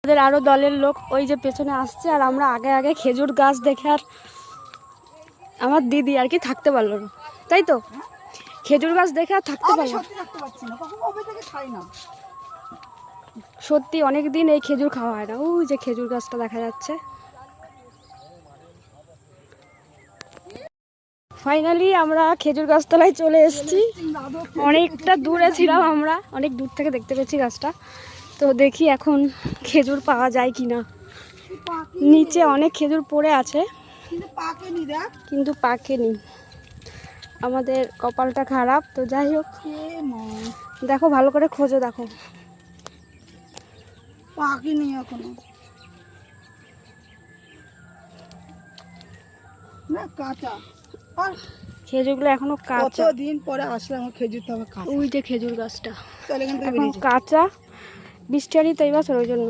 আমাদের আরো দলের লোক ওই যে পেছনে আসছে, আর আমরা আগে আগে খেজুর গাছ দেখে আর আমার দিদি আর কি থাকতে পারলো না, তাই তো? খেজুর গাছ দেখে আর থাকতে পারলো না। সত্যি অনেক দিন এই খেজুর খাওয়া হয় না। ওই যে খেজুর গাছটা দেখা যাচ্ছে। ফাইনালি আমরা খেজুর গাছতলায় চলে এসেছি। অনেকটা দূরে ছিলাম আমরা, অনেক দূর থেকে দেখতে পেয়েছি গাছটা। তো দেখি এখন খেজুর পাওয়া যায় কিনা। নিচে অনেক খেজুর পড়ে আছে কিন্তু পাকেনি। আমাদের কপালটা খারাপ। তো যাই হোক, দেখো ভালো করে খোঁজো, দেখো পাকেনি এখনো না, কাঁচা। আর খেজুরগুলো এখনো কাঁচা। কতদিন পরে আসলে আমার খেজুর তো কাঁচা। ওই যে খেজুর গাছটা তাহলে এখন কাঁচা, বৃষ্টি তো এই বছর, ওই জন্য।